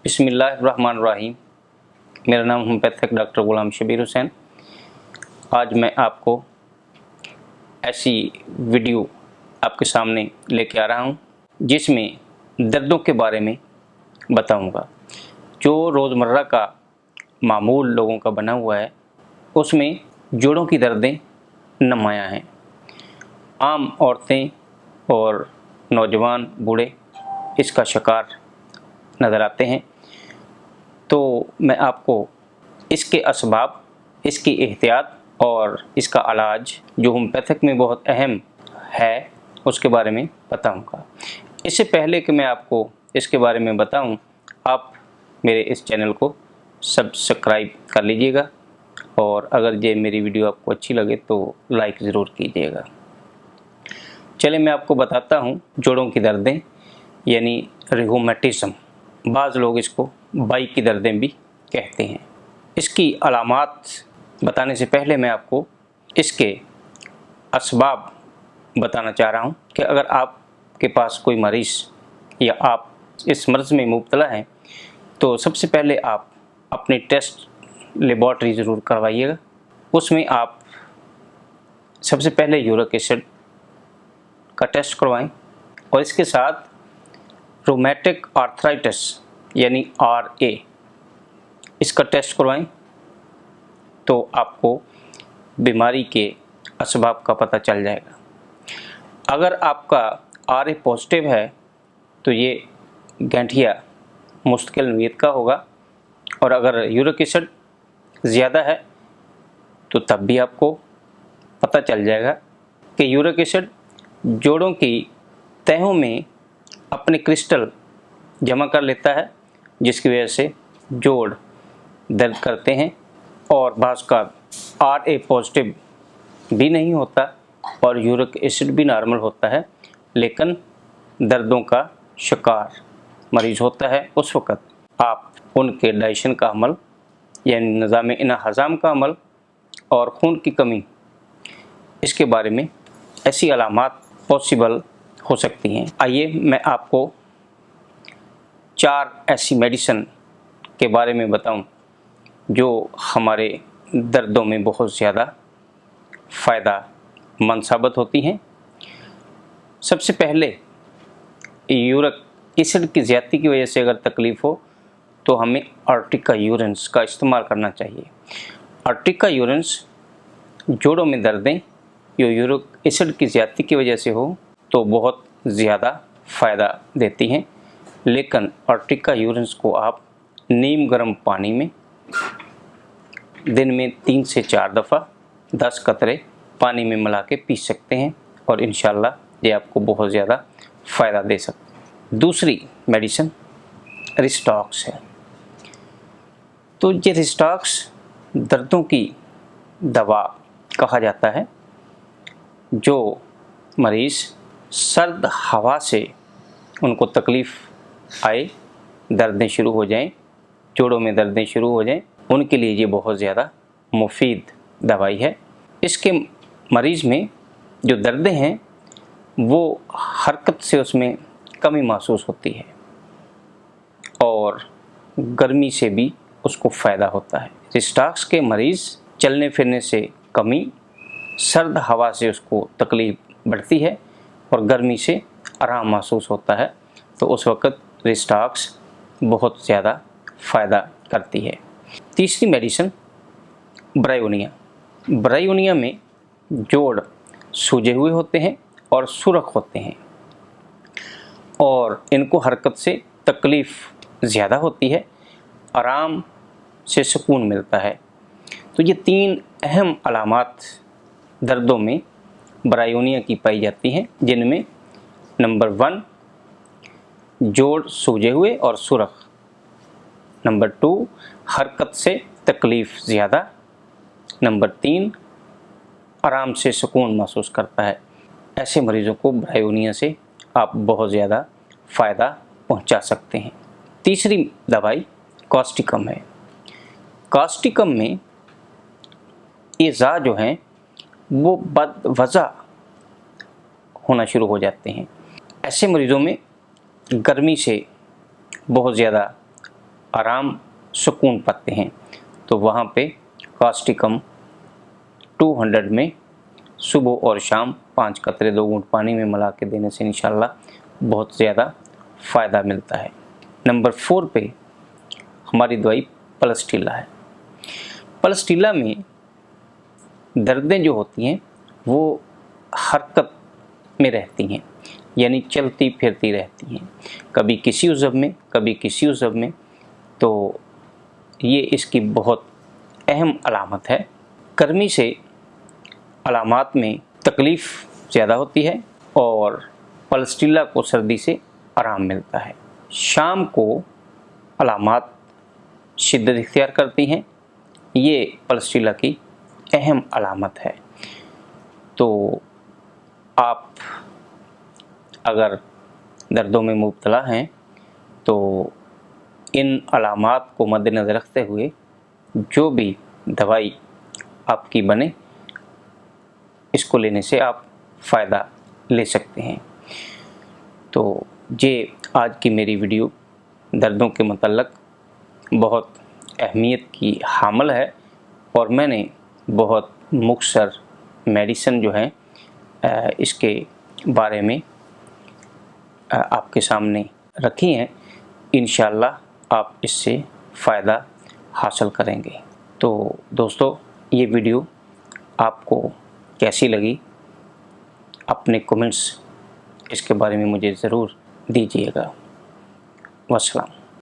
बिस्मिल्लाहिर्रहमानिर्रहीम। मेरा नाम होम्योपैथिक डॉक्टर गुलाम शबीर हुसैन। आज मैं आपको ऐसी वीडियो आपके सामने लेके आ रहा हूँ जिसमें दर्दों के बारे में बताऊँगा। जो रोज़मर्रा का मामूल लोगों का बना हुआ है उसमें जोड़ों की दर्दें नुमायाँ हैं। आम औरतें और नौजवान बूढ़े इसका शिकार नज़र आते हैं। तो मैं आपको इसके असबाब, इसकी एहतियात और इसका इलाज जो होम्योपैथिक में बहुत अहम है उसके बारे में बताऊंगा। इससे पहले कि मैं आपको इसके बारे में बताऊं, आप मेरे इस चैनल को सब्सक्राइब कर लीजिएगा और अगर ये मेरी वीडियो आपको अच्छी लगे तो लाइक ज़रूर कीजिएगा। चलिए मैं आपको बताता हूं जोड़ों की दर्दें यानी रिहुमेटिज्म। बाज़ लोग इसको बाई की दर्दें भी कहते हैं। इसकी अलामात बताने से पहले मैं आपको इसके असबाब बताना चाह रहा हूँ कि अगर आपके पास कोई मरीज़ या आप इस मर्ज़ में मुब्तला हैं तो सबसे पहले आप अपने टेस्ट लेबॉर्ट्री ज़रूर करवाइएगा। उसमें आप सबसे पहले यूरिक एसिड का टेस्ट करवाएं और इसके साथ रूमेटिक आर्थराइटिस यानी RA इसका टेस्ट करवाएं तो आपको बीमारी के असबाब का पता चल जाएगा। अगर आपका RA पॉजिटिव है तो ये गठिया मुश्किल नौइयत का होगा और अगर यूरिक एसिड ज़्यादा है तो तब भी आपको पता चल जाएगा कि यूरिक एसिड जोड़ों की तहों में अपने क्रिस्टल जमा कर लेता है, जिसकी वजह से जोड़ दर्द करते हैं। और बाज़ का RA पॉजिटिव भी नहीं होता और यूरिक एसिड भी नॉर्मल होता है, लेकिन दर्दों का शिकार मरीज़ होता है। उस वक़्त आप उनके डाइजेशन का अमल यानी निज़ाम हज़म का अमल और खून की कमी, इसके बारे में ऐसी अलामात पॉसिबल हो सकती हैं। आइए मैं आपको 4 ऐसी मेडिसिन के बारे में बताऊं जो हमारे दर्दों में बहुत ज़्यादा फ़ायदेमंद साबित होती हैं। सबसे पहले यूरिक एसिड की ज़्यादती की वजह से अगर तकलीफ़ हो तो हमें अर्टिका यूरेंस का इस्तेमाल करना चाहिए। अर्टिका यूरेंस जोड़ों में दर्दें जो यूरिक एसिड की ज़्यादती की वजह से हो तो बहुत ज़्यादा फ़ायदा देती हैं, लेकिन अर्टिका यूरेंस को आप नीम गर्म पानी में दिन में 3 से 4 दफ़ा 10 कतरे पानी में मिला के पी सकते हैं और इंशाल्लाह ये आपको बहुत ज़्यादा फ़ायदा दे सकते हैं। दूसरी मेडिसिन रिस्टॉक्स है। तो ये रिस्टॉक्स दर्दों की दवा कहा जाता है। जो मरीज़ सर्द हवा से उनको तकलीफ़ आए, दर्दें शुरू हो जाएं, जोड़ों में दर्दें शुरू हो जाएं, उनके लिए ये बहुत ज़्यादा मुफीद दवाई है। इसके मरीज़ में जो दर्दें हैं वो हरकत से उसमें कमी महसूस होती है और गर्मी से भी उसको फ़ायदा होता है। रिस्टॉक्स के मरीज़ चलने फिरने से कमी, सर्द हवा से उसको तकलीफ़ बढ़ती है और गर्मी से आराम महसूस होता है, तो उस वक़्त रिस्टॉक्स बहुत ज़्यादा फ़ायदा करती है। तीसरी मेडिसिन ब्रायोनिया। ब्रायोनिया में जोड़ सूजे हुए होते हैं और सुरख होते हैं और इनको हरकत से तकलीफ़ ज़्यादा होती है, आराम से सुकून मिलता है। तो ये 3 अहम अलामात दर्दों में ब्रायोनिया की पाई जाती हैं, जिनमें नंबर 1 जोड़ सूजे हुए और सुरख, नंबर 2 हरकत से तकलीफ़ ज़्यादा, नंबर 3 आराम से सुकून महसूस करता है। ऐसे मरीज़ों को ब्रायोनिया से आप बहुत ज़्यादा फ़ायदा पहुंचा सकते हैं। तीसरी दवाई कॉस्टिकम है। कॉस्टिकम में एज़ा जो हैं वो बदवज़ा होना शुरू हो जाते हैं। ऐसे मरीज़ों में गर्मी से बहुत ज़्यादा आराम सुकून पाते हैं, तो वहाँ पे कास्टिकम 200 में सुबह और शाम 5 कतरे 2 घूंट पानी में मिला के देने से इंशाल्लाह बहुत ज़्यादा फ़ायदा मिलता है। नंबर 4 पे हमारी दवाई पलस्टिला है। पलस्टिला में दर्दें जो होती हैं वो हरकत में रहती हैं, यानी चलती फिरती रहती हैं, कभी किसी उज़व में कभी किसी उज़व में। तो ये इसकी बहुत अहम अलामत है। गर्मी से अलामात में तकलीफ़ ज़्यादा होती है और पलस्टिला को सर्दी से आराम मिलता है। शाम को अलामात शिद्दत इख्तियार करती हैं, ये पलस्टिला की अहम अलामत है। तो आप अगर दर्दों में मुब्तला हैं तो इन अलामात को मद्देनज़र रखते हुए जो भी दवाई आपकी बने इसको लेने से आप फ़ायदा ले सकते हैं। तो ये आज की मेरी वीडियो दर्दों के मतलब बहुत अहमियत की हामिल है और मैंने बहुत मुख्तसर मेडिसिन जो है इसके बारे में आपके सामने रखी हैं। इंशाअल्लाह आप इससे फ़ायदा हासिल करेंगे। तो दोस्तों, ये वीडियो आपको कैसी लगी अपने कमेंट्स इसके बारे में मुझे ज़रूर दीजिएगा। वस्सलाम।